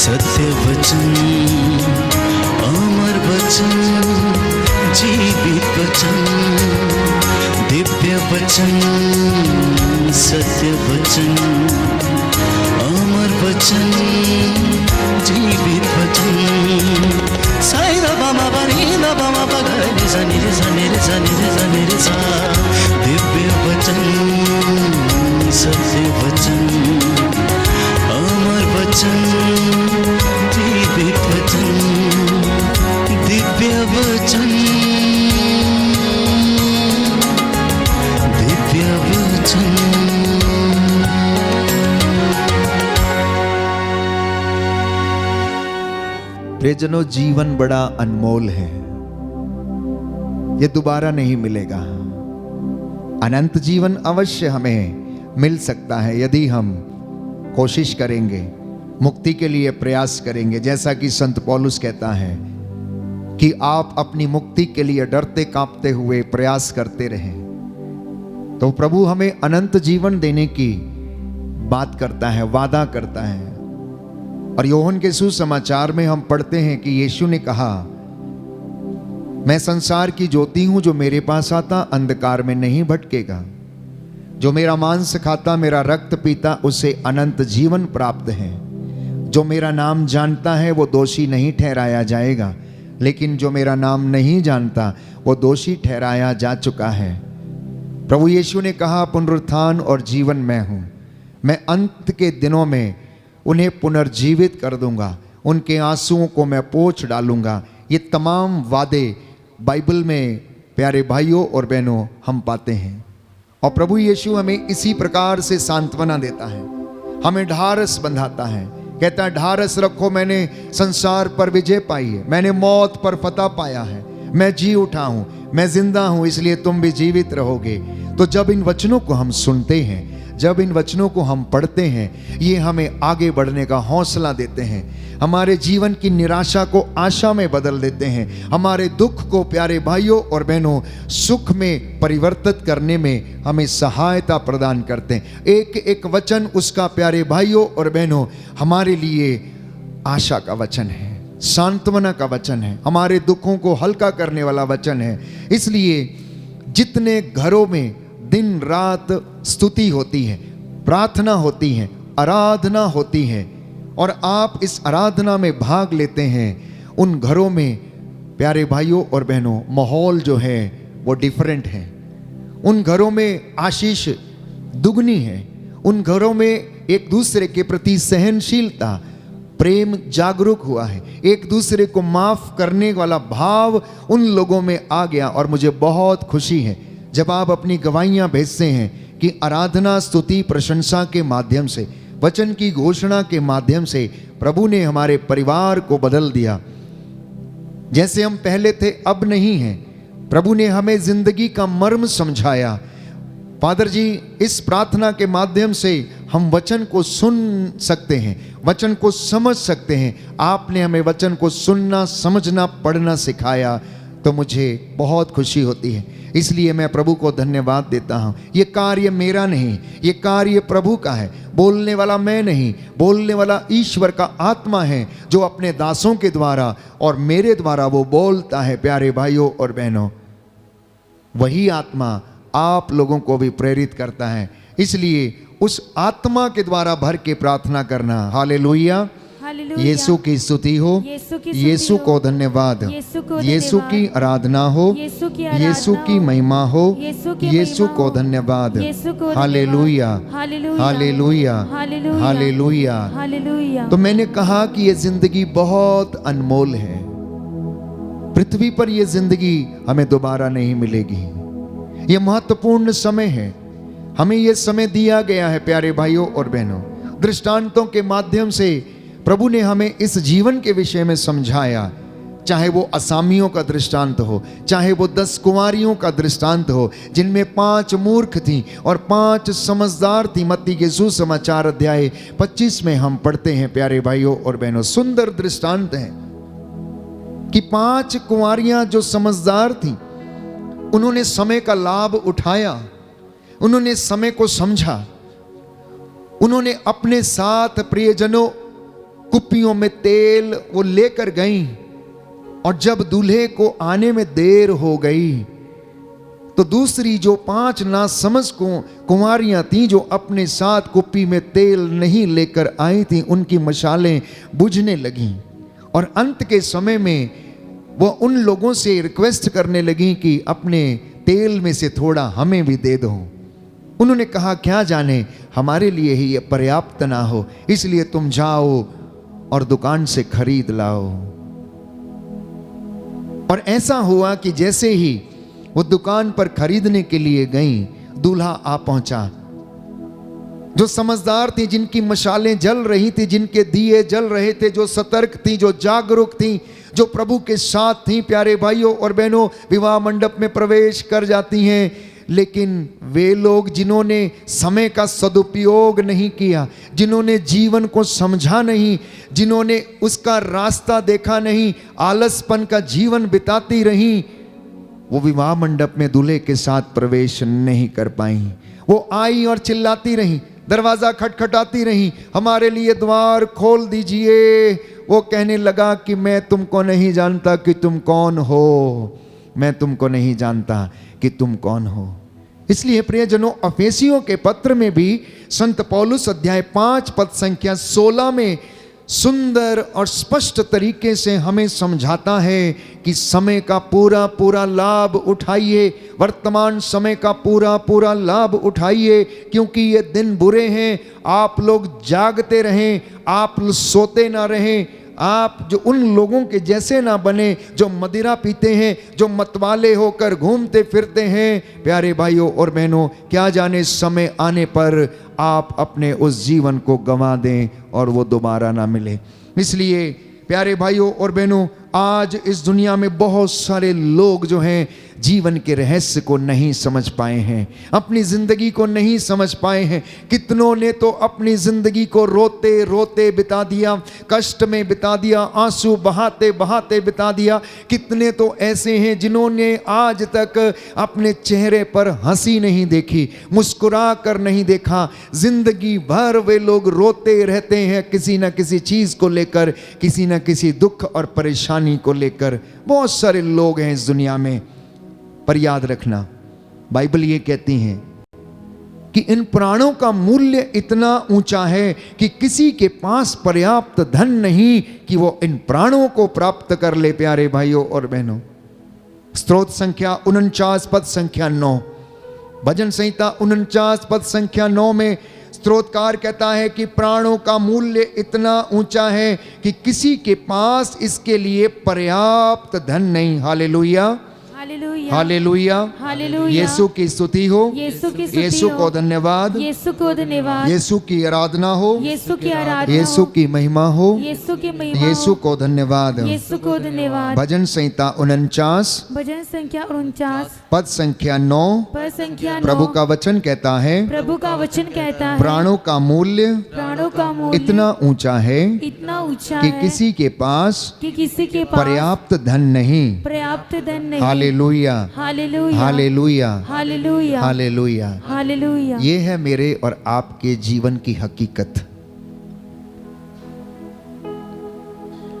सत्य वचन, अमर वचन, जीवित वचन, दिव्य वचन, सत्य वचन, अमर वचन, जीवित वचन। साई दा बामा बनी दा बामा बगरे रे सा रे सा रे सा रे सा। दिव्य वचन, सत्य वचन, अमर वचन, जीवित वचन, दिव्य वचन, दिव्य वचन। प्रियजनों, जीवन बड़ा अनमोल है, ये दोबारा नहीं मिलेगा। अनंत जीवन अवश्य हमें मिल सकता है यदि हम कोशिश करेंगे, मुक्ति के लिए प्रयास करेंगे। जैसा कि संत पौलुस कहता है कि आप अपनी मुक्ति के लिए डरते कांपते हुए प्रयास करते रहें, तो प्रभु हमें अनंत जीवन देने की बात करता है, वादा करता है। और योहन के सुसमाचार में हम पढ़ते हैं कि यीशु ने कहा, मैं संसार की ज्योति हूं, जो मेरे पास आता अंधकार में नहीं भटकेगा। जो मेरा मांस खाता, मेरा रक्त पीता, उसे अनंत जीवन प्राप्त है। जो मेरा नाम जानता है वो दोषी नहीं ठहराया जाएगा, लेकिन जो मेरा नाम नहीं जानता वो दोषी ठहराया जा चुका है। प्रभु यीशु ने कहा, पुनरुत्थान और जीवन मैं हूं। मैं अंत के दिनों में उन्हें पुनर्जीवित कर दूंगा, उनके आंसुओं को मैं पोंछ डालूंगा। ये तमाम वादे बाइबल में प्यारे भाइयों और बहनों हम पाते हैं। और प्रभु यीशु हमें इसी प्रकार से सांत्वना देता है, हमें ढारस बंधाता है। कहता है, ढारस रखो, मैंने संसार पर विजय पाई है, मैंने मौत पर फतह पाया है, मैं जी उठा हूं, मैं जिंदा हूं, इसलिए तुम भी जीवित रहोगे। तो जब इन वचनों को हम सुनते हैं, जब इन वचनों को हम पढ़ते हैं, ये हमें आगे बढ़ने का हौसला देते हैं, हमारे जीवन की निराशा को आशा में बदल देते हैं, हमारे दुख को प्यारे भाइयों और बहनों सुख में परिवर्तित करने में हमें सहायता प्रदान करते हैं। एक एक वचन उसका प्यारे भाइयों और बहनों हमारे लिए आशा का वचन है, सांत्वना का वचन है, हमारे दुखों को हल्का करने वाला वचन है। इसलिए जितने घरों में दिन रात स्तुति होती है, प्रार्थना होती है, आराधना होती है, और आप इस आराधना में भाग लेते हैं, उन घरों में प्यारे भाइयों और बहनों माहौल जो है वो डिफरेंट है। उन घरों में आशीष दुगनी है, उन घरों में एक दूसरे के प्रति सहनशीलता, प्रेम जागरूक हुआ है, एक दूसरे को माफ करने वाला भाव उन लोगों में आ गया। और मुझे बहुत खुशी है जब आप अपनी गवाहियां भेजते हैं कि आराधना, स्तुति, प्रशंसा के माध्यम से, वचन की घोषणा के माध्यम से प्रभु ने हमारे परिवार को बदल दिया। जैसे हम पहले थे अब नहीं हैं। प्रभु ने हमें जिंदगी का मर्म समझाया। फादर जी, इस प्रार्थना के माध्यम से हम वचन को सुन सकते हैं, वचन को समझ सकते हैं। आपने हमें वचन को सुनना, समझना, पढ़ना सिखाया, तो मुझे बहुत खुशी होती है। इसलिए मैं प्रभु को धन्यवाद देता हूँ। ये कार्य मेरा नहीं, ये कार्य प्रभु का है। बोलने वाला मैं नहीं, बोलने वाला ईश्वर का आत्मा है, जो अपने दासों के द्वारा और मेरे द्वारा वो बोलता है। प्यारे भाइयों और बहनों, वही आत्मा आप लोगों को भी प्रेरित करता है। इसलिए उस आत्मा के द्वारा भर के प्रार्थना करना। हालेलुया, यीशु की स्तुति हो, यीशु को धन्यवाद, यीशु की आराधना हो, यीशु की महिमा हो, यीशु को धन्यवाद। हालेलुया, हालेलुया, हालेलुया। तो मैंने कहा कि ये जिंदगी बहुत अनमोल है। पृथ्वी पर ये जिंदगी हमें दोबारा नहीं मिलेगी। ये महत्वपूर्ण समय है, हमें ये समय दिया गया है। प्यारे भाइयों और बहनों, दृष्टांतों के माध्यम से प्रभु ने हमें इस जीवन के विषय में समझाया। चाहे वो असामियों का दृष्टांत हो, चाहे वो 10 कुंवारियों का दृष्टांत हो, जिनमें 5 मूर्ख थीं और 5 समझदार थीं। मत्ती के सुसमाचार अध्याय 25 में हम पढ़ते हैं। प्यारे भाइयों और बहनों, सुंदर दृष्टांत है कि 5 कुंवारियां जो समझदार थीं, उन्होंने समय का लाभ उठाया, उन्होंने समय को समझा, उन्होंने अपने साथ प्रियजनों कुप्पियों में तेल वो लेकर गईं, और जब दूल्हे को आने में देर हो गई तो दूसरी जो 5 नासमझ कुंवारियां थीं, जो अपने साथ कुप्पी में तेल नहीं लेकर आई थीं, उनकी मशालें बुझने लगीं। और अंत के समय में वो उन लोगों से रिक्वेस्ट करने लगीं कि अपने तेल में से थोड़ा हमें भी दे दो। उन्होंने कहा, क्या जाने हमारे लिए ही ये पर्याप्त ना हो, इसलिए तुम जाओ और दुकान से खरीद लाओ। और ऐसा हुआ कि जैसे ही वो दुकान पर खरीदने के लिए गईं, दूल्हा आ पहुंचा। जो समझदार थी, जिनकी मशालें जल रही थी, जिनके दिए जल रहे थे, जो सतर्क थी, जो जागरूक थी, जो प्रभु के साथ थी, प्यारे भाइयों और बहनों, विवाह मंडप में प्रवेश कर जाती हैं। लेकिन वे लोग जिन्होंने समय का सदुपयोग नहीं किया, जिन्होंने जीवन को समझा नहीं, जिन्होंने उसका रास्ता देखा नहीं, आलसपन का जीवन बिताती रही, वो विवाह मंडप में दूल्हे के साथ प्रवेश नहीं कर पाई। वो आई और चिल्लाती रही, दरवाजा खटखटाती रही, हमारे लिए द्वार खोल दीजिए। वो कहने लगा कि मैं तुमको नहीं जानता कि तुम कौन हो, मैं तुमको नहीं जानता कि तुम कौन हो। इसलिए प्रियजनों, अफेसियों के पत्र में भी संत पौलुस अध्याय 5 पद संख्या 16 में सुंदर और स्पष्ट तरीके से हमें समझाता है कि समय का पूरा पूरा लाभ उठाइए, वर्तमान समय का पूरा पूरा लाभ उठाइए, क्योंकि ये दिन बुरे हैं। आप लोग जागते रहें, आप सोते ना रहें, आप जो उन लोगों के जैसे ना बने जो मदिरा पीते हैं, जो मतवाले होकर घूमते फिरते हैं। प्यारे भाइयों और बहनों, क्या जाने समय आने पर आप अपने उस जीवन को गंवा दें और वो दोबारा ना मिले। इसलिए प्यारे भाइयों और बहनों, आज इस दुनिया में बहुत सारे लोग जो हैं जीवन के रहस्य को नहीं समझ पाए हैं, अपनी जिंदगी को नहीं समझ पाए हैं। कितनों ने तो अपनी जिंदगी को रोते रोते बिता दिया, कष्ट में बिता दिया, आंसू बहाते बहाते बिता दिया। कितने तो ऐसे हैं जिन्होंने आज तक अपने चेहरे पर हंसी नहीं देखी, मुस्कुरा कर नहीं देखा। जिंदगी भर वे लोग रोते रहते हैं किसी न किसी चीज को लेकर, किसी न किसी दुख और परेशानी को लेकर। बहुत सारे लोग हैं इस दुनिया में, पर याद रखना, बाइबल ये कहती है कि इन प्राणों का मूल्य इतना ऊंचा है कि किसी के पास पर्याप्त धन नहीं कि वो इन प्राणों को प्राप्त कर ले। प्यारे भाइयों और बहनों, स्तोत्र संख्या 49 पद संख्या 9, भजन संहिता 49 पद संख्या 9 में स्तोत्रकार कहता है कि प्राणों का मूल्य इतना ऊंचा है कि किसी के पास इसके लिए पर्याप्त धन नहीं। हालेलुया, हालेलुया, हालेलुया। यीशु की स्तुति हो, यीशु को धन्यवाद, यीशु को धन्यवाद, यीशु की आराधना हो, यीशु की आराधना, यीशु की महिमा हो, यीशु की महिमा, यीशु को धन्यवाद, यीशु को धन्यवाद। भजन संहिता 49 भजन संख्या 49 पद संख्या 9, पद संख्या 9। प्रभु का वचन कहता है, प्रभु का वचन कहता है, प्राणों का मूल्य प्राणों का मूल्य इतना ऊंचा है इतना ऊंचा कि है किसी के पास कि किसी के पास पर्याप्त धन नहीं। पर्याप्त धन नहीं। हालेलुया, हालेलुया, हालेलुया, हालेलुया, हालेलुया। हालेलुया। ये है मेरे और आपके जीवन की हकीकत।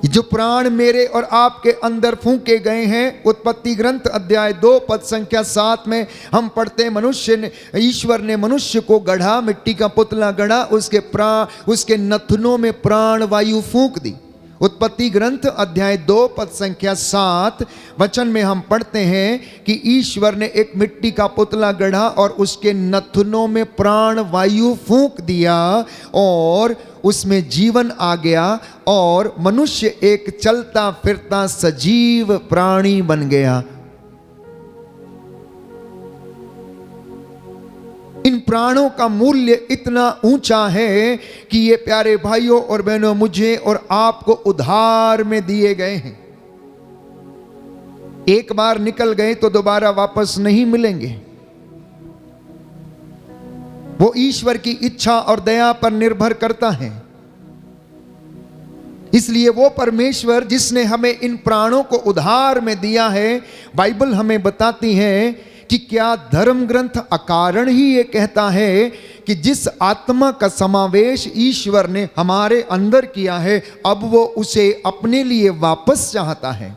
जो प्राण मेरे और आपके अंदर फूंके गए हैं, उत्पत्ति ग्रंथ अध्याय 2 पद संख्या 7 में हम पढ़ते, मनुष्य ने, ईश्वर ने मनुष्य को गढ़ा, मिट्टी का पुतला गढ़ा, उसके नथनों में प्राण वायु फूंक दी। उत्पत्ति ग्रंथ अध्याय 2 पद संख्या 7 वचन में हम पढ़ते हैं कि ईश्वर ने एक मिट्टी का पुतला गढ़ा और उसके नथनों में प्राण वायु फूंक दिया और उसमें जीवन आ गया और मनुष्य एक चलता फिरता सजीव प्राणी बन गया। इन प्राणों का मूल्य इतना ऊंचा है कि ये प्यारे भाइयों और बहनों मुझे और आपको उधार में दिए गए हैं। एक बार निकल गए तो दोबारा वापस नहीं मिलेंगे। वो ईश्वर की इच्छा और दया पर निर्भर करता है। इसलिए वो परमेश्वर जिसने हमें इन प्राणों को उधार में दिया है, बाइबल हमें बताती है कि क्या धर्म ग्रंथ अकारण ही ये कहता है कि जिस आत्मा का समावेश ईश्वर ने हमारे अंदर किया है, अब वो उसे अपने लिए वापस चाहता है।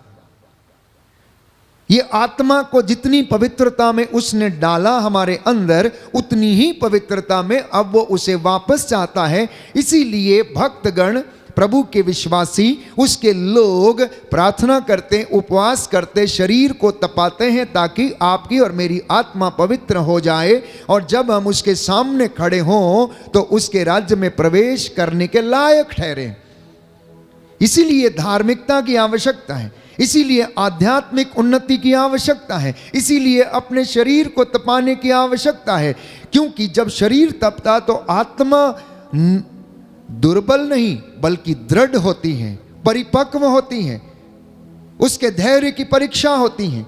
ये आत्मा को जितनी पवित्रता में उसने डाला हमारे अंदर, उतनी ही पवित्रता में अब वो उसे वापस चाहता है। इसीलिए भक्तगण, प्रभु के विश्वासी, उसके लोग प्रार्थना करते, उपवास करते, शरीर को तपाते हैं ताकि आपकी और मेरी आत्मा पवित्र हो जाए, और जब हम उसके सामने खड़े हों तो उसके राज्य में प्रवेश करने के लायक ठहरे। इसीलिए धार्मिकता की आवश्यकता है, इसीलिए आध्यात्मिक उन्नति की आवश्यकता है, इसीलिए अपने शरीर को तपाने की आवश्यकता है। क्योंकि जब शरीर तपता तो आत्मा दुर्बल नहीं बल्कि दृढ़ होती है, परिपक्व होती है, उसके धैर्य की परीक्षा होती है।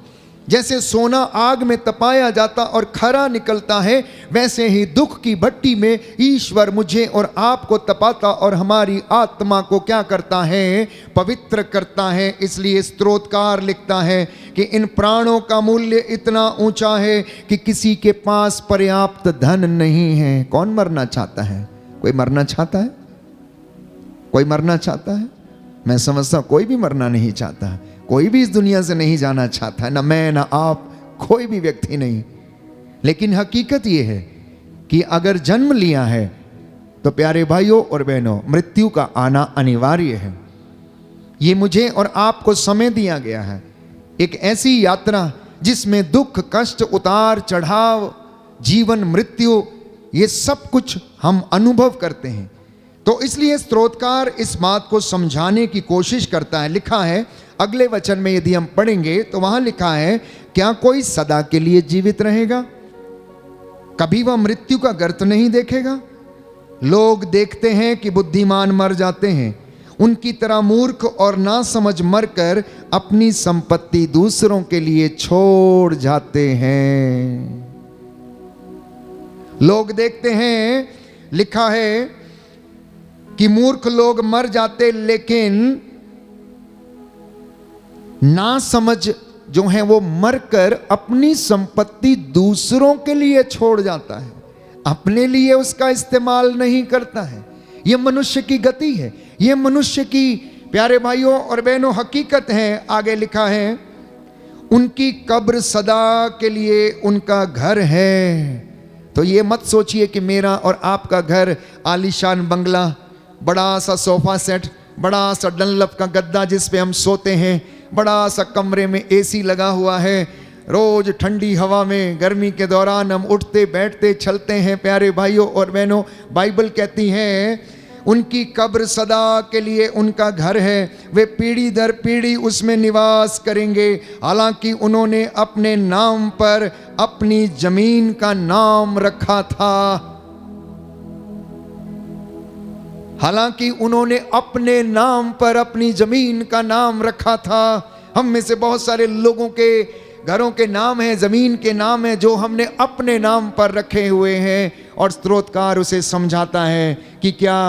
जैसे सोना आग में तपाया जाता और खरा निकलता है, वैसे ही दुख की भट्टी में ईश्वर मुझे और आपको तपाता और हमारी आत्मा को क्या करता है? पवित्र करता है। इसलिए स्तोत्रकार लिखता है कि इन प्राणों का मूल्य इतना ऊंचा है कि किसी के पास पर्याप्त धन नहीं है। कौन मरना चाहता है? कोई मरना चाहता है? कोई मरना चाहता है? मैं समझता हूं कोई भी मरना नहीं चाहता है। कोई भी इस दुनिया से नहीं जाना चाहता है, ना मैं ना आप, कोई भी व्यक्ति नहीं। लेकिन हकीकत यह है कि अगर जन्म लिया है तो प्यारे भाइयों और बहनों, मृत्यु का आना अनिवार्य है। ये मुझे और आपको समय दिया गया है, एक ऐसी यात्रा जिसमें दुख, कष्ट, उतार चढ़ाव, जीवन, मृत्यु, ये सब कुछ हम अनुभव करते हैं। तो इसलिए स्तोत्रकार इस बात को समझाने की कोशिश करता है। लिखा है अगले वचन में, यदि हम पढ़ेंगे तो वहां लिखा है, क्या कोई सदा के लिए जीवित रहेगा? कभी वह मृत्यु का गर्त नहीं देखेगा? लोग देखते हैं कि बुद्धिमान मर जाते हैं, उनकी तरह मूर्ख और नासमझ मरकर अपनी संपत्ति दूसरों के लिए छोड़ जाते हैं। लोग देखते हैं, लिखा है कि मूर्ख लोग मर जाते, लेकिन नासमझ जो है वो मरकर अपनी संपत्ति दूसरों के लिए छोड़ जाता है, अपने लिए उसका इस्तेमाल नहीं करता है। यह मनुष्य की गति है, यह मनुष्य की, प्यारे भाइयों और बहनों, हकीकत है। आगे लिखा है, उनकी कब्र सदा के लिए उनका घर है। तो ये मत सोचिए कि मेरा और आपका घर आलीशान बंगला, बड़ा सा सोफा सेट, बड़ा सा डनलप का गद्दा जिस पे हम सोते हैं, बड़ा सा कमरे में एसी लगा हुआ है, रोज ठंडी हवा में गर्मी के दौरान हम उठते बैठते चलते हैं। प्यारे भाइयों और बहनों, बाइबल कहती है उनकी कब्र सदा के लिए उनका घर है, वे पीढ़ी दर पीढ़ी उसमें निवास करेंगे। हालांकि उन्होंने अपने नाम पर अपनी जमीन का नाम रखा था, हालांकि उन्होंने अपने नाम पर अपनी जमीन का नाम रखा था। हम में से बहुत सारे लोगों के घरों के नाम हैं, जमीन के नाम हैं जो हमने अपने नाम पर रखे हुए हैं। और स्तोत्रकार उसे समझाता है कि क्या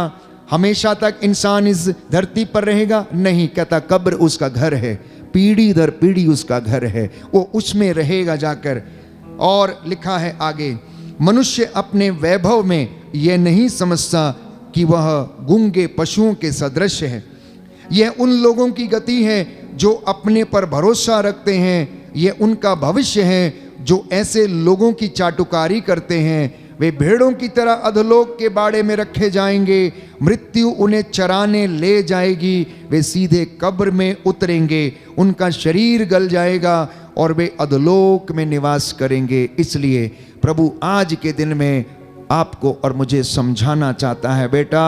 हमेशा तक इंसान इस धरती पर रहेगा? नहीं, कहता कब्र उसका घर है, पीढ़ी दर पीढ़ी उसका घर है, वो उसमें रहेगा जाकर। और लिखा है आगे, मनुष्य अपने वैभव में यह नहीं समझता कि वह गूंगे पशुओं के सदृश है। यह उन लोगों की गति है जो अपने पर भरोसा रखते हैं, यह उनका भविष्य है जो ऐसे लोगों की चाटुकारी करते हैं। वे भेड़ों की तरह अधोलोक के बाड़े में रखे जाएंगे, मृत्यु उन्हें चराने ले जाएगी, वे सीधे कब्र में उतरेंगे, उनका शरीर गल जाएगा और वे अधोलोक में निवास करेंगे। इसलिए प्रभु आज के दिन में आपको और मुझे समझाना चाहता है, बेटा,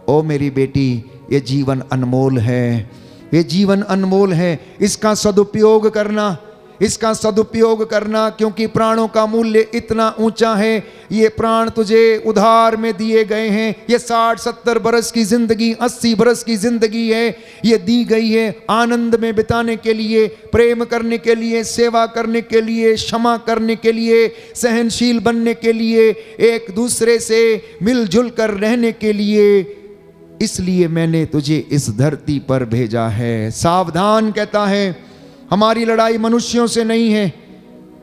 ओ मेरी बेटी, ये जीवन अनमोल है, ये जीवन अनमोल है, इसका सदुपयोग करना, इसका सदुपयोग करना, क्योंकि प्राणों का मूल्य इतना ऊंचा है। ये प्राण तुझे उधार में दिए गए हैं। ये 60-70 बरस की जिंदगी, 80 बरस की जिंदगी है, ये दी गई है आनंद में बिताने के लिए, प्रेम करने के लिए, सेवा करने के लिए, क्षमा करने के लिए, सहनशील बनने के लिए, एक दूसरे से मिलजुल कर रहने के लिए। इसलिए मैंने तुझे इस धरती पर भेजा है। सावधान, कहता है, हमारी लड़ाई मनुष्यों से नहीं है।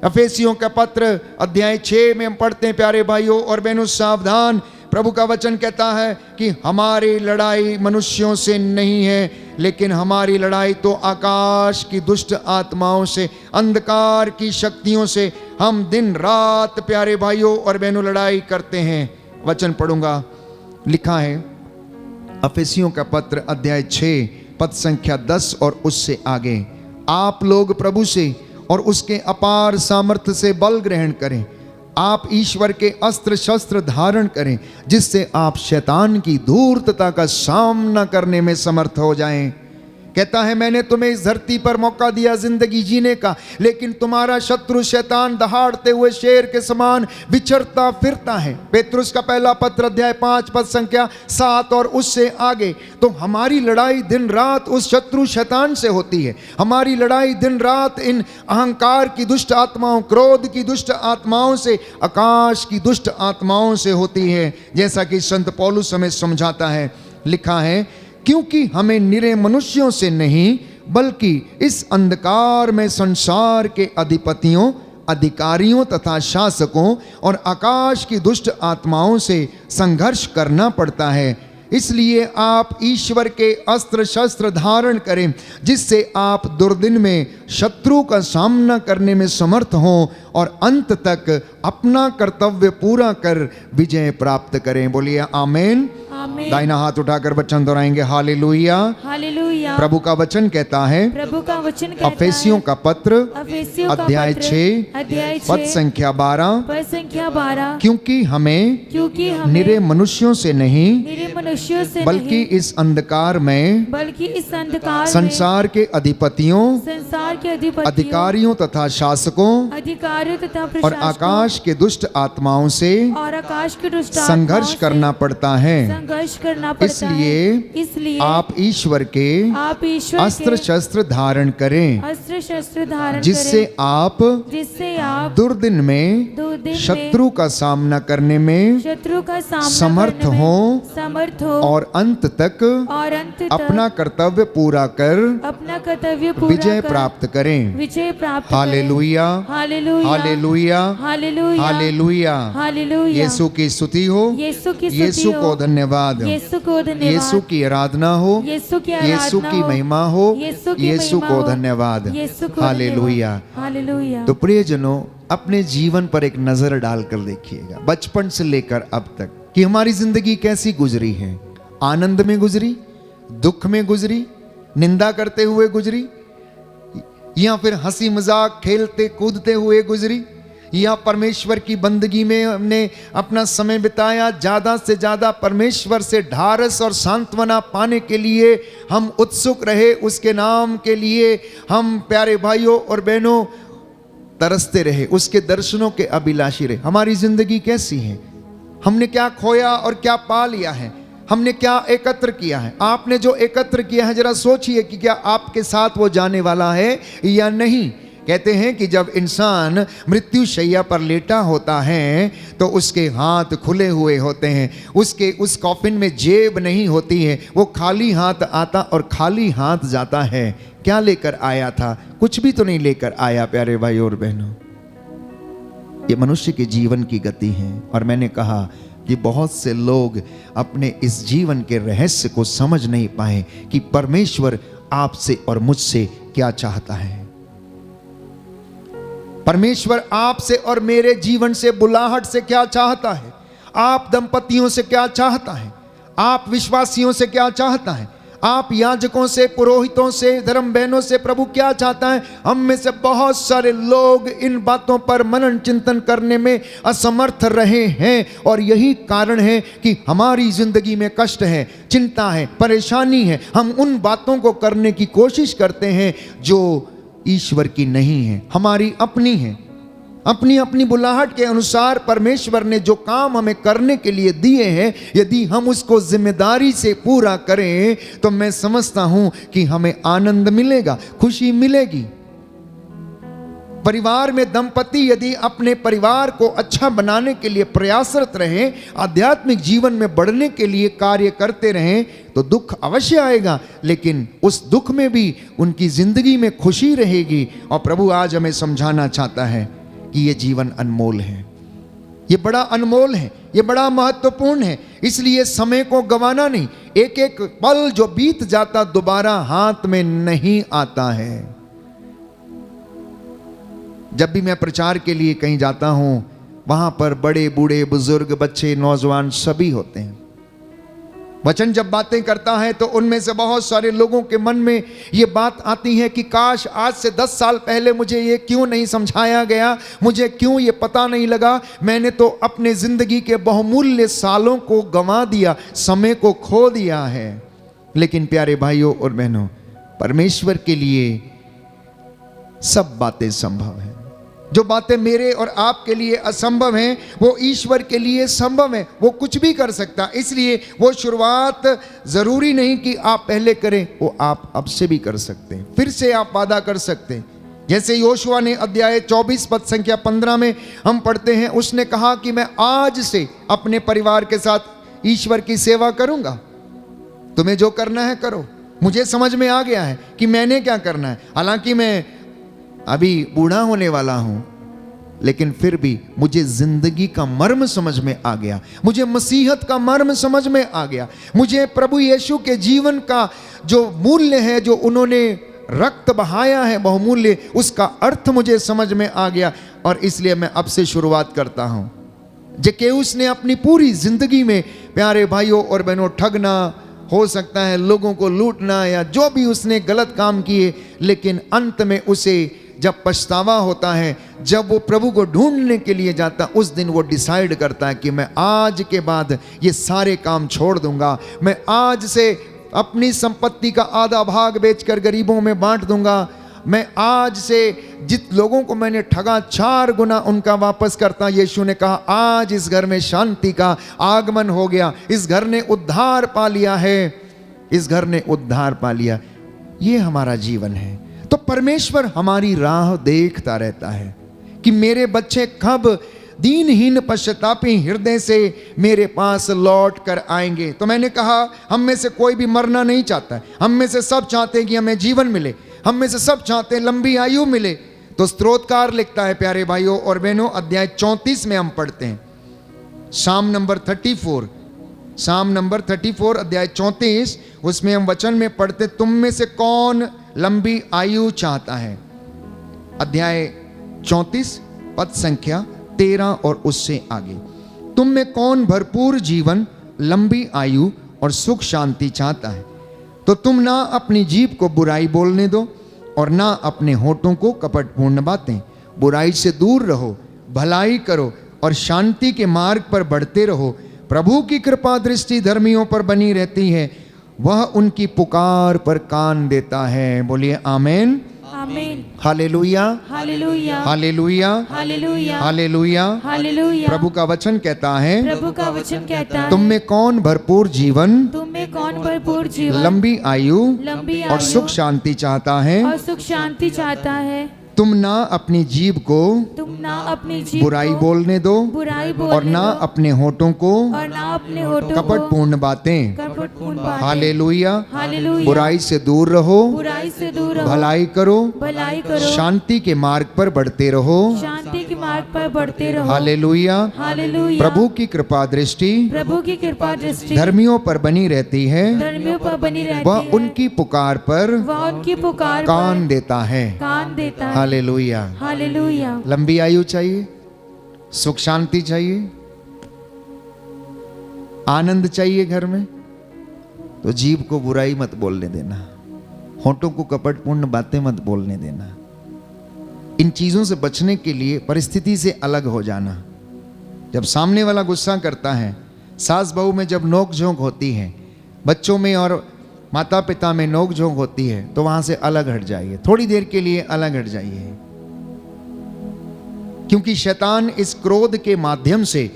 अफेसियों का पत्र अध्याय 6 में हम पढ़ते हैं, प्यारे भाइयों और बहनों सावधान, प्रभु का वचन कहता है कि हमारी लड़ाई मनुष्यों से नहीं है, लेकिन हमारी लड़ाई तो आकाश की दुष्ट आत्माओं से, अंधकार की शक्तियों से। हम दिन रात प्यारे भाइयों और बहनों लड़ाई करते हैं। वचन पढ़ूंगा, लिखा है अफेसियों का पत्र अध्याय 6 पद संख्या 10 और उससे आगे, आप लोग प्रभु से और उसके अपार सामर्थ्य से बल ग्रहण करें। आप ईश्वर के अस्त्र शस्त्र धारण करें, जिससे आप शैतान की धूर्तता का सामना करने में समर्थ हो जाएं। कहता है, मैंने तुम्हें इस धरती पर मौका दिया जिंदगी जीने का, लेकिन तुम्हारा शत्रु शैतान दहाड़ते हुए शेर के समान विचरता फिरता है। पेतरुस का पहला पत्र अध्याय 5 पद संख्या 7 और उससे आगे। तो हमारी लड़ाई दिन रात उस शत्रु शैतान से होती है। हमारी लड़ाई दिन रात इन अहंकार की दुष्ट आत्माओं, क्रोध की दुष्ट आत्माओं से, आकाश की दुष्ट आत्माओं से होती है। जैसा कि संत पौलुस हमें समझाता है, लिखा है, क्योंकि हमें निरे मनुष्यों से नहीं, बल्कि इस अंधकार में संसार के अधिपतियों, अधिकारियों तथा शासकों और आकाश की दुष्ट आत्माओं से संघर्ष करना पड़ता है। इसलिए आप ईश्वर के अस्त्र शस्त्र धारण करें, जिससे आप दुर्दिन में शत्रु का सामना करने में समर्थ हों और अंत तक अपना कर्तव्य पूरा कर विजय प्राप्त करें। बोलिए आमीन। आमीन। दाहिना हाथ उठाकर वचन दोहराएंगे, हालेलुया। हालेलुया। प्रभु का वचन कहता है, प्रभु का वचन कहता है, अफेसियों का पत्र अफेसियों का अध्याय पत्र, 6 अध्याय पद 6 संख्या 12, पद संख्या 12, क्योंकि हमें निरे मनुष्यों से नहीं, निरे मनुष्यों से बल्कि नहीं, इस अंधकार में बल्कि इस अंधकार संसार के अधिपतियों, संसार के अधिपतियों, अधिकारियों तथा शासकों अधिकारियों तथा और प्रशासकों आकाश के दुष्ट आत्माओं से और आकाश के दुष्ट संघर्ष आत्माओं से करना पड़ता है। संघर्ष करना पड़ता इसलिए है। इसलिए आप ईश्वर के आप ईश्वर अस्त्र के शस्त्र धारण करें, अस्त्र शस्त्र धारण जिससे करें, आप जिससे आप दुर्दिन में दुर्दिन में शत्रु का सामना करने में शत्रु का सामना समर्थ करने में हो समर्थ हो और अंत तक और अंत तक अपना कर्तव्य पूरा कर अपना कर्तव्य पूरा विजय कर प्राप्त करें। विजय प्राप्त करें। हालेलुया, हालेलुया, हालेलुया, हालेलुया, हालेलुया। हालेलुया। यीशु की स्तुति हो, यीशु की स्तुति यीशु हो, को धन्यवाद, यीशु को धन्यवाद, यीशु की आराधना हो, यीशु की आराधना यीशु की हो, महिमा हो, यीशु की यीशु महिमा को हो, धन्यवाद। यीशु को हालेलुया। धन्यवाद। हालेलुया। तो प्रियजनों, अपने जीवन पर एक नजर डालकर देखिएगा, बचपन से लेकर अब तक, कि हमारी जिंदगी कैसी गुजरी है। आनंद में गुजरी, दुख में गुजरी, निंदा करते हुए गुजरी, या फिर हंसी मजाक खेलते कूदते हुए गुजरी, या परमेश्वर की बंदगी में हमने अपना समय बिताया। ज़्यादा से ज़्यादा परमेश्वर से ढारस और सांत्वना पाने के लिए हम उत्सुक रहे, उसके नाम के लिए हम प्यारे भाइयों और बहनों तरसते रहे, उसके दर्शनों के अभिलाषी रहे। हमारी जिंदगी कैसी है? हमने क्या खोया और क्या पा लिया है? हमने क्या एकत्र किया है? आपने जो एकत्र किया है, जरा सोचिए कि क्या आपके साथ वो जाने वाला है या नहीं। कहते हैं कि जब इंसान मृत्यु शैया पर लेटा होता है तो उसके हाथ खुले हुए होते हैं, उसके उस कॉफिन में जेब नहीं होती है, वो खाली हाथ आता और खाली हाथ जाता है। क्या लेकर आया था? कुछ भी तो नहीं लेकर आया प्यारे भाई और बहनों। ये मनुष्य के जीवन की गति है, और मैंने कहा कि बहुत से लोग अपने इस जीवन के रहस्य को समझ नहीं पाए कि परमेश्वर आपसे और मुझसे क्या चाहता है। परमेश्वर आपसे और मेरे जीवन से, बुलाहट से क्या चाहता है? आप दंपतियों से क्या चाहता है? आप विश्वासियों से क्या चाहता है? आप याजकों से, पुरोहितों से, धर्म बहनों से प्रभु क्या चाहता है? हम में से बहुत सारे लोग इन बातों पर मनन चिंतन करने में असमर्थ रहे हैं, और यही कारण है कि हमारी जिंदगी में कष्ट है, चिंता है, परेशानी है। हम उन बातों को करने की कोशिश करते हैं जो ईश्वर की नहीं है, हमारी अपनी है। अपनी अपनी बुलाहट के अनुसार परमेश्वर ने जो काम हमें करने के लिए दिए हैं, यदि हम उसको जिम्मेदारी से पूरा करें तो मैं समझता हूं कि हमें आनंद मिलेगा, खुशी मिलेगी। परिवार में दंपति यदि अपने परिवार को अच्छा बनाने के लिए प्रयासरत रहें, आध्यात्मिक जीवन में बढ़ने के लिए कार्य करते रहें, तो दुख अवश्य आएगा, लेकिन उस दुख में भी उनकी जिंदगी में खुशी रहेगी। और प्रभु आज हमें समझाना चाहता है कि ये जीवन अनमोल है, ये बड़ा अनमोल है, ये बड़ा महत्वपूर्ण है। इसलिए समय को गंवाना नहीं। एक एक पल जो बीत जाता दोबारा हाथ में नहीं आता है। जब भी मैं प्रचार के लिए कहीं जाता हूं, वहां पर बड़े बूढ़े बुजुर्ग बच्चे नौजवान सभी होते हैं। वचन जब बातें करता है तो उनमें से बहुत सारे लोगों के मन में ये बात आती है कि काश आज से 10 साल पहले मुझे ये क्यों नहीं समझाया गया, मुझे क्यों ये पता नहीं लगा। मैंने तो अपने जिंदगी के बहुमूल्य सालों को गंवा दिया, समय को खो दिया है। लेकिन प्यारे भाइयों और बहनों, परमेश्वर के लिए सब बातें संभव हैं। जो बातें मेरे और आपके लिए असंभव हैं, वो ईश्वर के लिए संभव है। वो कुछ भी कर सकता। इसलिए वो शुरुआत जरूरी नहीं कि आप पहले करें, वो आप अब से भी कर सकते हैं। फिर से आप वादा कर सकते हैं। जैसे योशुआ ने अध्याय 24 पद संख्या 15 में हम पढ़ते हैं, उसने कहा कि मैं आज से अपने परिवार के साथ ईश्वर की सेवा करूंगा। तुम्हें जो करना है करो। मुझे समझ में आ गया है कि मैंने क्या करना है। हालांकि मैं अभी बूढ़ा होने वाला हूं, लेकिन फिर भी मुझे जिंदगी का मर्म समझ में आ गया, मुझे मसीहत का मर्म समझ में आ गया, मुझे प्रभु यीशु के जीवन का जो मूल्य है, जो उन्होंने रक्त बहाया है बहुमूल्य, उसका अर्थ मुझे समझ में आ गया। और इसलिए मैं अब से शुरुआत करता हूं। जक्केउस ने अपनी पूरी जिंदगी में, प्यारे भाइयों और बहनों, ठगना, हो सकता है लोगों को लूटना, या जो भी उसने गलत काम किए, लेकिन अंत में उसे जब पछतावा होता है, जब वो प्रभु को ढूंढने के लिए जाता, उस दिन वो डिसाइड करता है कि मैं आज के बाद ये सारे काम छोड़ दूंगा। मैं आज से अपनी संपत्ति का आधा भाग बेचकर गरीबों में बांट दूंगा। मैं आज से जित लोगों को मैंने ठगा 4 गुना उनका वापस करता। यीशु ने कहा आज इस घर में शांति का आगमन हो गया, इस घर ने उद्धार पा लिया है, इस घर ने उद्धार पा लिया। ये हमारा जीवन है। तो परमेश्वर हमारी राह देखता रहता है कि मेरे बच्चे कब दीनहीन पश्चातापी हृदय से मेरे पास लौट कर आएंगे। तो मैंने कहा हम में से कोई भी मरना नहीं चाहता है। हम में से सब चाहते हैं कि हमें जीवन मिले। हम में से सब चाहते हैं लंबी आयु मिले। तो स्तोत्रकार लिखता है, प्यारे भाइयों और बहनों, अध्याय 34 में हम पढ़ते हैं, साम नंबर 34, साम नंबर 34 अध्याय 34, उसमें हम वचन में पढ़ते, तुम में से कौन लंबी आयु चाहता है। अध्याय 34 पद संख्या 13 और उससे आगे, तुम में कौन भरपूर जीवन, लंबी आयु और सुख शांति चाहता है। तो तुम ना अपनी जीभ को बुराई बोलने दो और ना अपने होठों को कपटपूर्ण बातें। बुराई से दूर रहो, भलाई करो और शांति के मार्ग पर बढ़ते रहो। प्रभु की कृपा दृष्टि धर्मियों पर बनी रहती है, वह उनकी पुकार पर कान देता है। बोलिए आमीन, आमीन, हालेलुया, हालेलुया, हालेलुया, हालेलुया, हालेलुया। हालेलुया। प्रभु का वचन कहता है, प्रभु का वचन कहता है, तुम में कौन भरपूर जीवन, तुम में कौन भरपूर जीवन, लंबी आयु लंबी और आयु सुख शांति चाहता है। और सुख शांति चाहता है। तुम ना अपनी जीभ को तुम ना अपनी जीभ बुराई को बोलने दो बुराई और बोलने ना दो अपने होठों को और ना अपने होठों को कपटपूर्ण बातें। कपटपूर्ण बातें। हालेलुया। हालेलुया। बुराई से दूर रहो, बुराई से दूर रहो, भलाई करो, भलाई करो, शांति के मार्ग पर बढ़ते रहो। शांति के मार्ग पर बढ़ते रहो। हालेलुया। हालेलुया। प्रभु की कृपा दृष्टि प्रभु की कृपा दृष्टि धर्मियों पर बनी रहती है, धर्मियों पर बनी रहती वह है। उनकी पुकार पर वह उनकी पुकार कान पर देता है। कान देता है। हालेलुया। हालेलुया। लंबी आयु चाहिए, सुख शांति चाहिए, आनंद चाहिए घर में, तो जीभ को बुराई मत बोलने देना, होठों को कपटपूर्ण बातें मत बोलने देना। इन चीजों से बचने के लिए परिस्थिति से अलग हो जाना। जब सामने वाला गुस्सा करता है, सास बहू में जब नोक झोंक होती है, बच्चों में और माता पिता में नोक झोंक होती है, तो वहां से अलग हट जाइए, थोड़ी देर के लिए अलग हट जाइए। क्योंकि शैतान इस क्रोध के माध्यम से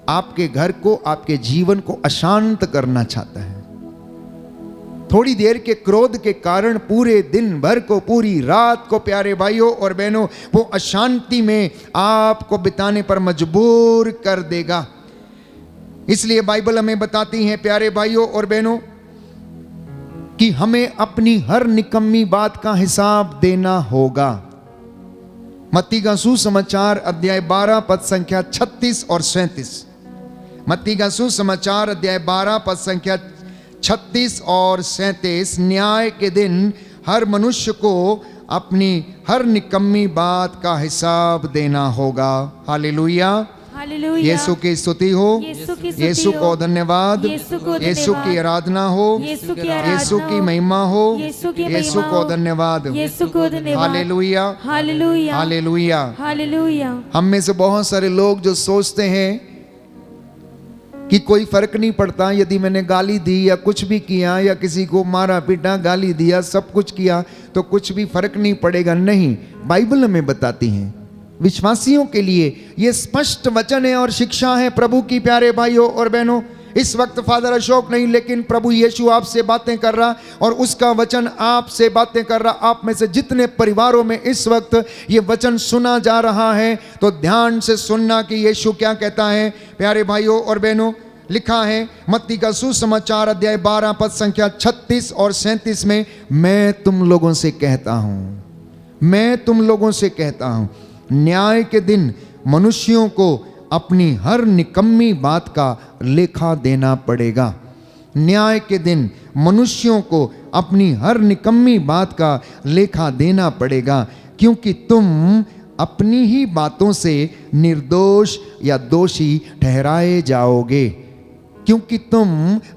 आपके घर को, आपके जीवन को अशांत करना चाहता है। थोड़ी देर के क्रोध के कारण पूरे दिन भर को, पूरी रात को, प्यारे भाइयों और बहनों, वो अशांति में आपको बिताने पर मजबूर कर देगा। इसलिए बाइबल हमें बताती है, प्यारे भाइयों और बहनों, कि हमें अपनी हर निकम्मी बात का हिसाब देना होगा। मत्ती का सुसमाचार अध्याय 12 पद संख्या 36 और 37। मत्ती का सुसमाचार अध्याय 12 पद संख्या 36 और 37। न्याय के दिन हर मनुष्य को अपनी हर निकम्मी बात का हिसाब देना होगा। हालेलुया, हालेलुया। यीशु की स्तुति हो, यीशु की स्तुति यीशु हो, को धन्यवाद, यीशु को यीशु की धन्यवाद, आराधना हो, यीशु की आराधना यीशु की हो, महिमा हो, यीशु की यीशु महिमा को हो, धन्यवाद। यीशु को धन्यवाद। हालेलुया, हालेलुया, हालेलुया। हालेलुया। हम में से बहुत सारे लोग जो सोचते हैं कि कोई फर्क नहीं पड़ता यदि मैंने गाली दी या कुछ भी किया या किसी को मारा पीटा, गाली दिया, सब कुछ किया तो कुछ भी फर्क नहीं पड़ेगा। नहीं, बाइबल हमें बताती है, विश्वासियों के लिए ये स्पष्ट वचन है और शिक्षा है प्रभु की। प्यारे भाइयों और बहनों, इस वक्त फादर अशोक नहीं लेकिन प्रभु यीशु आपसे बातें कर रहा और उसका वचन आपसे बातें कर रहा। आप में से जितने परिवारों में इस वक्त ये वचन सुना जा रहा है तो ध्यान से सुनना कि यीशु क्या कहता है। प्यारे भाइयों और बहनों, लिखा है मत्ती का सुसमाचार अध्याय 12 पद संख्या 36 और 37 में, मैं तुम लोगों से कहता हूं, मैं तुम लोगों से कहता हूं, न्याय के दिन मनुष्यों को अपनी हर निकम्मी बात का लेखा देना पड़ेगा। न्याय के दिन मनुष्यों को अपनी हर निकम्मी बात का लेखा देना पड़ेगा, क्योंकि तुम अपनी ही बातों से निर्दोष या दोषी ठहराए जाओगे। क्योंकि तुम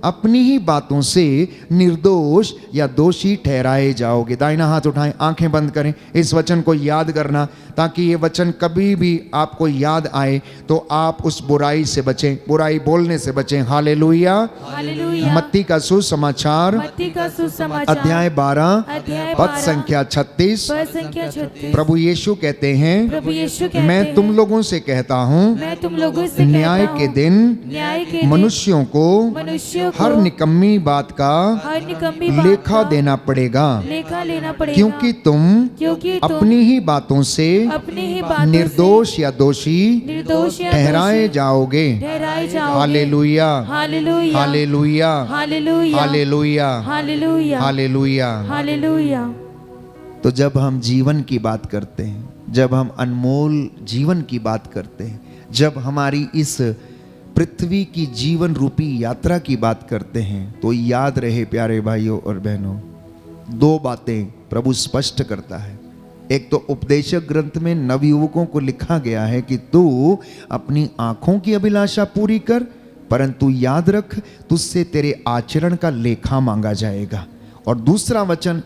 अपनी ही बातों से निर्दोष या दोषी ठहराए जाओगे। दाहिना हाथ उठाएं, आंखें बंद करें, इस वचन को याद करना ताकि ये वचन कभी भी आपको याद आए तो आप उस बुराई से बचें, बुराई बोलने से बचें। Hallelujah, hallelujah. मत्ती का सुसमाचार मत्ती का सुसमाचार अध्याय 12 अध्याय पद 12 संख्या 36। पद संख्या 36। प्रभु यीशु कहते हैं, प्रभु यीशु कहते मैं हैं, तुम लोगों से कहता हूँ, मैं तुम लोगों से न्याय कहता के हूँ, दिन न्याय के दिन मनुष्यों को मनुष्यों को हर निकम्मी बात का हर निकम्मी बात लेखा का देना पड़ेगा, लेखा लेना पड़ेगा। क्योंकि तुम अपनी ही बातों से अपनी ही बातों निर्दोष या दोषी से निर्दोष या ठहराए दोषी जाओगे। ठहराए जाओगे। हालेलुया, हालेलुया, हालेलुया, हालेलुया, हालेलुया, हालेलुया, हालेलुया। हालेलुया। तो जब हम जीवन की बात करते हैं, जब हम अनमोल जीवन की बात करते हैं, जब हमारी इस पृथ्वी की जीवन रूपी यात्रा की बात करते हैं, तो याद रहे प्यारे भाइयों और बहनों, दो बातें प्रभु स्पष्ट करता है। एक तो उपदेशक ग्रंथ में नवयुवकों को लिखा गया है कि तू अपनी आंखों की अभिलाषा पूरी कर, परंतु याद रख तुझसे तेरे आचरण का लेखा मांगा जाएगा। और दूसरा वचन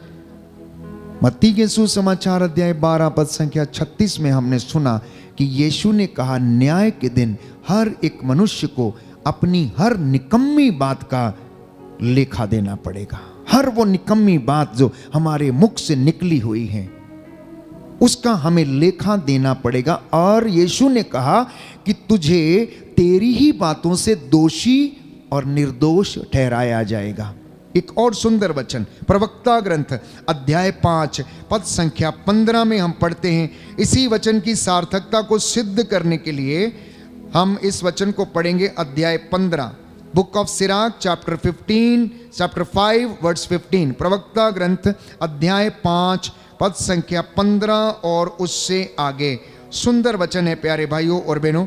मत्ती के सुसमाचार अध्याय 12 पद संख्या 36 में हमने सुना कि यीशु ने कहा, न्याय के दिन हर एक मनुष्य को अपनी हर निकम्मी बात का लेखा देना पड़ेगा। हर वो निकम्मी बात जो हमारे मुख से निकली हुई है उसका हमें लेखा देना पड़ेगा। और यीशु ने कहा कि तुझे तेरी ही बातों से दोषी और निर्दोष ठहराया जाएगा। एक और सुंदर वचन प्रवक्ता ग्रंथ अध्याय 5 पद संख्या 15 में हम पढ़ते हैं। इसी वचन की सार्थकता को सिद्ध करने के लिए हम इस वचन को पढ़ेंगे। अध्याय 15, book of Sirach chapter 5 verse 15। प्रवक्ता ग्रंथ अध्याय 5 पद संख्या 15 और उससे आगे। सुंदर वचन है प्यारे भाइयों और बहनों,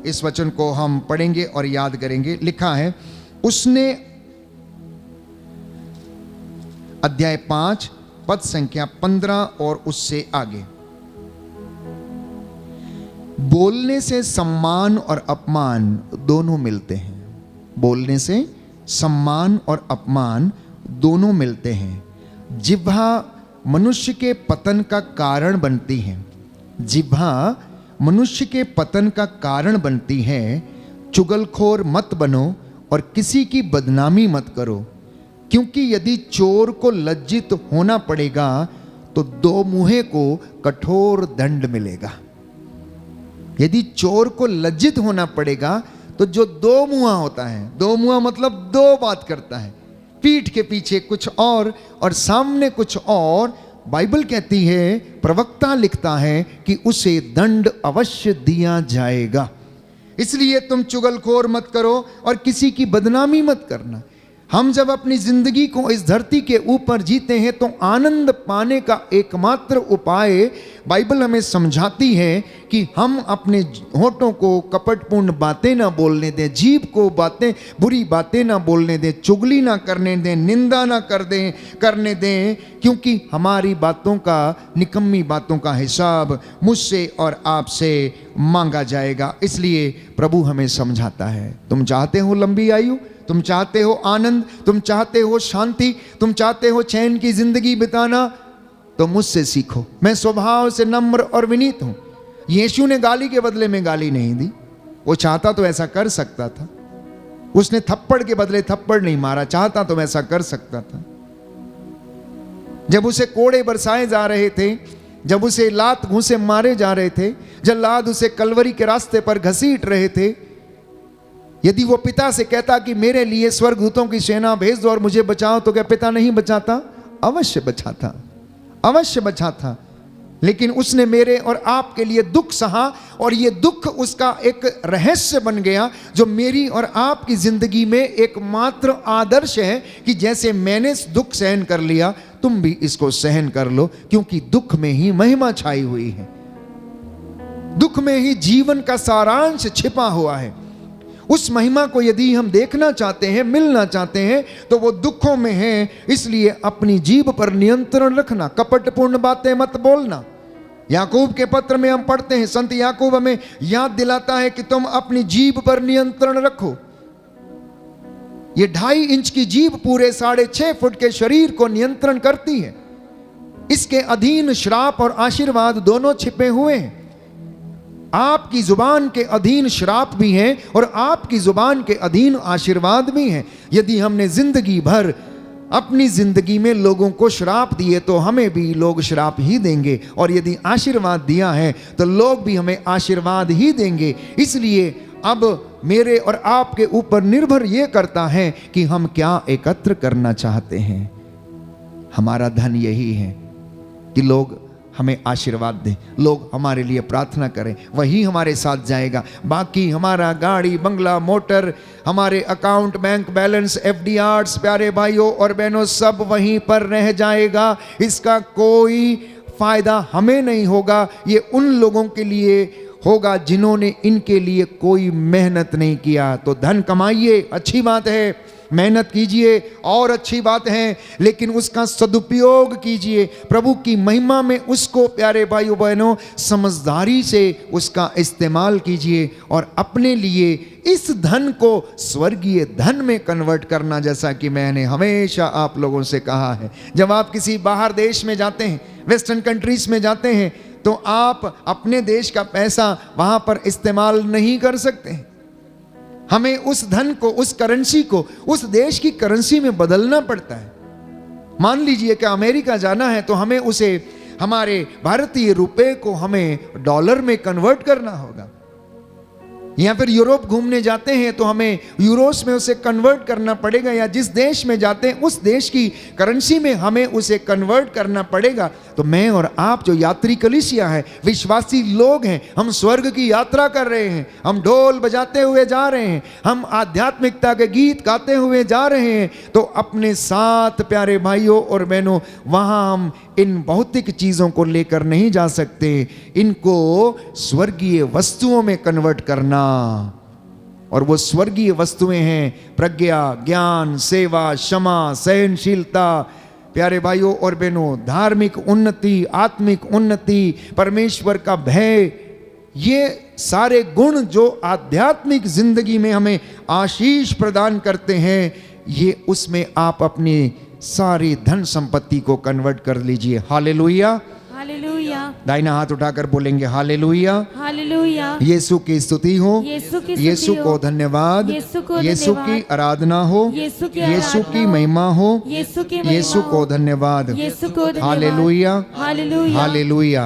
इस वचन को हम पढ़ेंगे और याद करेंगे। लिखा है, उसने अध्याय 5 पद संख्या 15 और उससे आगे, बोलने से सम्मान और अपमान दोनों मिलते हैं। बोलने से सम्मान और अपमान दोनों मिलते हैं। जिह्वा मनुष्य के पतन का कारण बनती है। जिह्वा मनुष्य के पतन का कारण बनती है। चुगलखोर मत बनो और किसी की बदनामी मत करो, क्योंकि यदि चोर को लज्जित होना पड़ेगा तो दो मुँहे को कठोर दंड मिलेगा। यदि चोर को लज्जित होना पड़ेगा तो जो दो मुँहा होता है, दो मुँहा मतलब दो बात करता है, पीठ के पीछे कुछ और सामने कुछ और, बाइबल कहती है, प्रवक्ता लिखता है कि उसे दंड अवश्य दिया जाएगा। इसलिए तुम चुगलखोर मत करो और किसी की बदनामी मत करना। हम जब अपनी जिंदगी को इस धरती के ऊपर जीते हैं तो आनंद पाने का एकमात्र उपाय बाइबल हमें समझाती है कि हम अपने होठों को कपटपूर्ण बातें ना बोलने दें, जीभ को बुरी बातें ना बोलने दें, चुगली ना करने दें, निंदा ना करने दें, क्योंकि हमारी बातों का, निकम्मी बातों का हिसाब मुझसे और आपसे मांगा जाएगा। इसलिए प्रभु हमें समझाता है, तुम चाहते हो लंबी आयु, तुम चाहते हो आनंद, तुम चाहते हो शांति, तुम चाहते हो चैन की जिंदगी बिताना, तो मुझसे सीखो। मैं स्वभाव से नम्र और विनीत हूं। यीशु ने गाली के बदले में गाली नहीं दी। वो चाहता तो ऐसा कर सकता था। उसने थप्पड़ के बदले थप्पड़ नहीं मारा, चाहता तो ऐसा कर सकता था। जब उसे कोड़े बरसाए जा रहे थे, जब उसे लात घूंसे मारे जा रहे थे, जल्लाद उसे कलवरी के रास्ते पर घसीट रहे थे, यदि वो पिता से कहता कि मेरे लिए स्वर्गदूतों की सेना भेज दो और मुझे बचाओ, तो क्या पिता नहीं बचाता? अवश्य बचाता, अवश्य बचाता। लेकिन उसने मेरे और आपके लिए दुख सहा, और ये दुख उसका एक रहस्य बन गया जो मेरी और आपकी जिंदगी में एकमात्र आदर्श है कि जैसे मैंने दुख सहन कर लिया, तुम भी इसको सहन कर लो, क्योंकि दुख में ही महिमा छाई हुई है। दुख में ही जीवन का सारांश छिपा हुआ है। उस महिमा को यदि हम देखना चाहते हैं, मिलना चाहते हैं, तो वो दुखों में है। इसलिए अपनी जीभ पर नियंत्रण रखना, कपटपूर्ण बातें मत बोलना। याकूब के पत्र में हम पढ़ते हैं, संत याकूब हमें याद दिलाता है कि तुम अपनी जीभ पर नियंत्रण रखो। ये 2.5 इंच की जीभ पूरे 6.5 फुट के शरीर को नियंत्रण करती है। इसके अधीन श्राप और आशीर्वाद दोनों छिपे हुए हैं। आपकी जुबान के अधीन श्राप भी है और आपकी जुबान के अधीन आशीर्वाद भी है। यदि हमने जिंदगी भर अपनी जिंदगी में लोगों को श्राप दिए तो हमें भी लोग श्राप ही देंगे, और यदि आशीर्वाद दिया है तो लोग भी हमें आशीर्वाद ही देंगे। इसलिए अब मेरे और आपके ऊपर निर्भर यह करता है कि हम क्या एकत्र करना चाहते हैं। हमारा धन यही है कि लोग हमें आशीर्वाद दें, लोग हमारे लिए प्रार्थना करें, वही हमारे साथ जाएगा। बाकी हमारा गाड़ी, बंगला, मोटर, हमारे अकाउंट, बैंक बैलेंस, FDRs, प्यारे भाइयों और बहनों, सब वहीं पर रह जाएगा। इसका कोई फायदा हमें नहीं होगा। ये उन लोगों के लिए होगा जिन्होंने इनके लिए कोई मेहनत नहीं किया। तो धन कमाइए, अच्छी बात है, मेहनत कीजिए और अच्छी बात है, लेकिन उसका सदुपयोग कीजिए। प्रभु की महिमा में उसको, प्यारे भाइयों बहनों, समझदारी से उसका इस्तेमाल कीजिए और अपने लिए इस धन को स्वर्गीय धन में कन्वर्ट करना, जैसा कि मैंने हमेशा आप लोगों से कहा है। जब आप किसी बाहर देश में जाते हैं, वेस्टर्न कंट्रीज में जाते हैं, तो आप अपने देश का पैसा वहां पर इस्तेमाल नहीं कर सकते। हमें उस धन को, उस करेंसी को उस देश की करेंसी में बदलना पड़ता है। मान लीजिए कि अमेरिका जाना है तो हमें उसे, हमारे भारतीय रुपए को हमें डॉलर में कन्वर्ट करना होगा। या फिर यूरोप घूमने जाते हैं तो हमें यूरोस में उसे कन्वर्ट करना पड़ेगा, या जिस देश में जाते हैं उस देश की करेंसी में हमें उसे कन्वर्ट करना पड़ेगा। तो मैं और आप जो यात्री कलीसिया है, विश्वासी लोग हैं, हम स्वर्ग की यात्रा कर रहे हैं। हम ढोल बजाते हुए जा रहे हैं, हम आध्यात्मिकता के गीत गाते हुए जा रहे हैं। तो अपने साथ, प्यारे भाइयों और बहनों, वहाँ हम इन भौतिक चीज़ों को लेकर नहीं जा सकते। इनको स्वर्गीय वस्तुओं में कन्वर्ट करना, और वो स्वर्गीय वस्तुएं हैं प्रज्ञा, ज्ञान, सेवा, क्षमा, सहनशीलता, प्यारे भाइयों और बहनों, धार्मिक उन्नति, आत्मिक उन्नति, परमेश्वर का भय। ये सारे गुण जो आध्यात्मिक जिंदगी में हमें आशीष प्रदान करते हैं, ये उसमें आप अपनी सारी धन संपत्ति को कन्वर्ट कर लीजिए। Hallelujah, hallelujah. दाहिना हाथ उठाकर बोलेंगे हालेलुया, हालेलुया। यीशु की स्तुति हो, यीशु को धन्यवाद, यीशु की आराधना हो, यीशु की महिमा हो, यीशु को धन्यवाद। हालेलुया, हालेलुया, हालेलुया,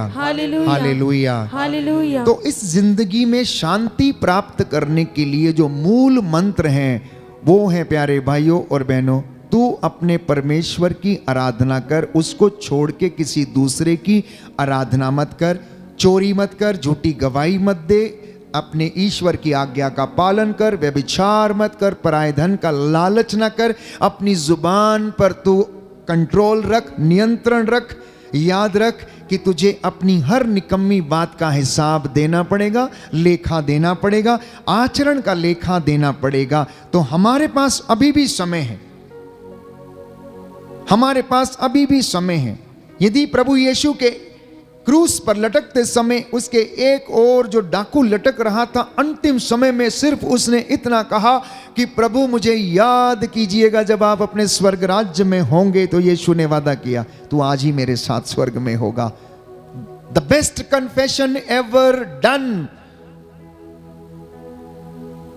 हालेलुया, हालेलुया। तो इस जिंदगी में शांति प्राप्त करने के लिए जो मूल मंत्र हैं वो है, प्यारे भाइयों और बहनों, तू अपने परमेश्वर की आराधना कर, उसको छोड़ के किसी दूसरे की आराधना मत कर, चोरी मत कर, झूठी गवाही मत दे, अपने ईश्वर की आज्ञा का पालन कर, व्यभिचार मत कर, पराये धन का लालच न कर, अपनी जुबान पर तू कंट्रोल रख, नियंत्रण रख। याद रख कि तुझे अपनी हर निकम्मी बात का हिसाब देना पड़ेगा, लेखा देना पड़ेगा, आचरण का लेखा देना पड़ेगा। तो हमारे पास अभी भी समय है, हमारे पास अभी भी समय है। यदि प्रभु यीशु के क्रूस पर लटकते समय उसके एक ओर जो डाकू लटक रहा था, अंतिम समय में सिर्फ उसने इतना कहा कि प्रभु मुझे याद कीजिएगा जब आप अपने स्वर्ग राज्य में होंगे। तो यीशु ने वादा किया, तू आज ही मेरे साथ स्वर्ग में होगा। The best confession ever done,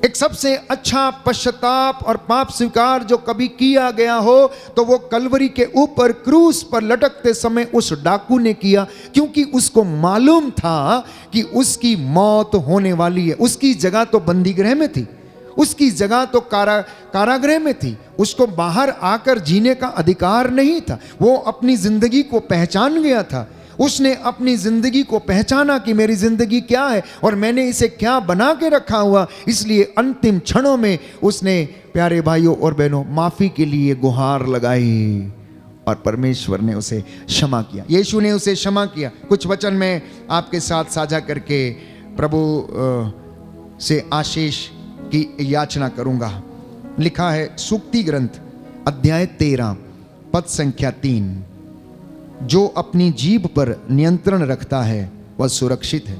एक सबसे अच्छा पश्चाताप और पाप स्वीकार जो कभी किया गया हो, तो वो कलवरी के ऊपर क्रूस पर लटकते समय उस डाकू ने किया, क्योंकि उसको मालूम था कि उसकी मौत होने वाली है। उसकी जगह तो बंदीगृह में थी, उसकी जगह तो कारागृह में थी, उसको बाहर आकर जीने का अधिकार नहीं था। वो अपनी जिंदगी को पहचान गया था, उसने अपनी जिंदगी को पहचाना कि मेरी जिंदगी क्या है और मैंने इसे क्या बना के रखा हुआ। इसलिए अंतिम क्षणों में उसने, प्यारे भाइयों और बहनों, माफी के लिए गुहार लगाई और परमेश्वर ने उसे क्षमा किया, यीशु ने उसे क्षमा किया। कुछ वचन में आपके साथ साझा करके प्रभु से आशीष की याचना करूंगा। लिखा है सूक्ति ग्रंथ अध्याय 13 पद संख्या 3, जो अपनी जीभ पर नियंत्रण रखता है वह सुरक्षित है।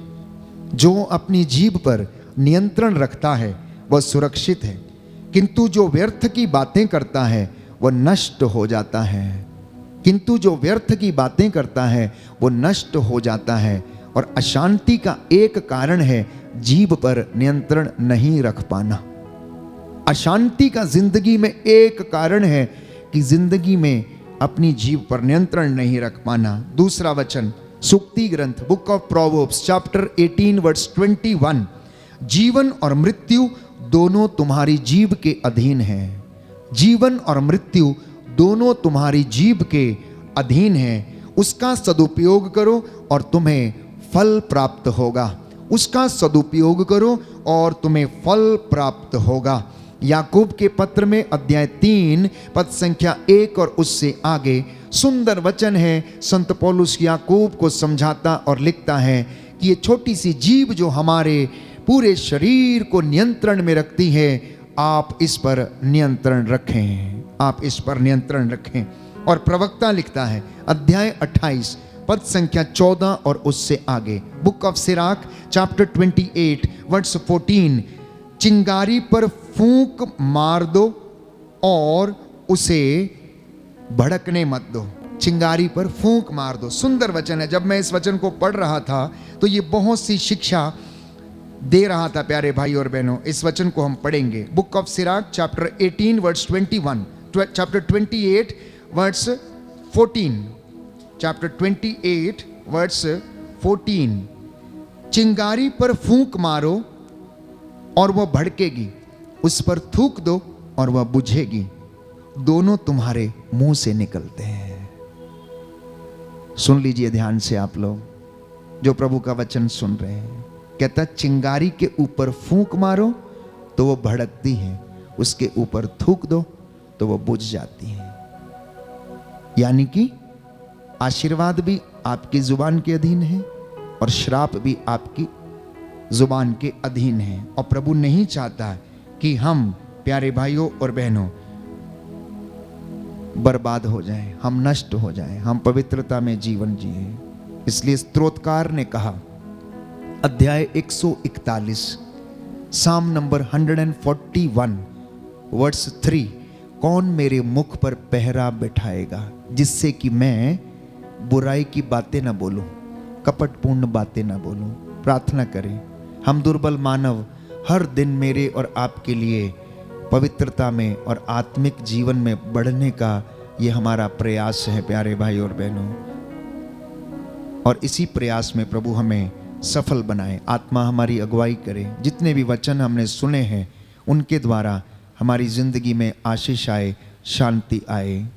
जो अपनी जीभ पर नियंत्रण रखता है वह सुरक्षित है, किंतु जो व्यर्थ की बातें करता है वह नष्ट हो जाता है। किंतु जो व्यर्थ की बातें करता है वो नष्ट हो जाता है। और अशांति का एक कारण है जीभ पर नियंत्रण नहीं रख पाना। अशांति का जिंदगी में एक कारण है कि जिंदगी में अपनी जीभ पर नियंत्रण नहीं रख पाना। दूसरा वचन सूक्ति ग्रंथ book of proverbs chapter 18 verse 21, जीवन और मृत्यु दोनों तुम्हारी जीभ के अधीन है। जीवन और मृत्यु दोनों तुम्हारी जीभ के अधीन है। उसका सदुपयोग करो और तुम्हें फल प्राप्त होगा। उसका सदुपयोग करो और तुम्हें फल प्राप्त होगा। याकूब के पत्र में अध्याय 3 पद संख्या 1 और उससे आगे सुंदर वचन है। संत पौलुस याकूब को समझाता और लिखता है कि ये छोटी सी जीभ जो हमारे पूरे शरीर को नियंत्रण में रखती है, आप इस पर नियंत्रण रखें, आप इस पर नियंत्रण रखें। और प्रवक्ता लिखता है अध्याय 28 पद संख्या 14 और उससे आगे, book of Sirach chapter 28 verse 14, चिंगारी पर फूंक मार दो और उसे भड़कने मत दो। चिंगारी पर फूंक मार दो। सुंदर वचन है। जब मैं इस वचन को पढ़ रहा था तो ये बहुत सी शिक्षा दे रहा था। प्यारे भाई और बहनों, इस वचन को हम पढ़ेंगे। Book of Sirach chapter 18 verse 21, chapter 28 verse 14, chapter 28 verse 14, चिंगारी पर फूंक मारो और वह भड़केगी, उस पर थूक दो और वह बुझेगी, दोनों तुम्हारे मुंह से निकलते हैं। सुन लीजिए ध्यान से आप लोग जो प्रभु का वचन सुन रहे हैं। कहता चिंगारी के ऊपर फूंक मारो तो वह भड़कती है, उसके ऊपर थूक दो तो वह बुझ जाती है। यानी कि आशीर्वाद भी आपकी जुबान के अधीन है और श्राप भी आपकी जुबान के अधीन है। और प्रभु नहीं चाहता कि हम, प्यारे भाइयों और बहनों, बर्बाद हो जाएं, हम नष्ट हो जाएं, हम पवित्रता में जीवन जिए। इसलिए स्तोत्रकार ने कहा अध्याय 141 साम नंबर 141 वर्स 3, कौन मेरे मुख पर पहरा बैठाएगा जिससे कि मैं बुराई की बातें ना बोलूं, कपटपूर्ण बातें ना बोलूं। प्रार्थना करें। हम दुर्बल मानव हर दिन मेरे और आपके लिए पवित्रता में और आत्मिक जीवन में बढ़ने का ये हमारा प्रयास है प्यारे भाई और बहनों। और इसी प्रयास में प्रभु हमें सफल बनाए, आत्मा हमारी अगुवाई करे। जितने भी वचन हमने सुने हैं उनके द्वारा हमारी जिंदगी में आशीष आए, शांति आए।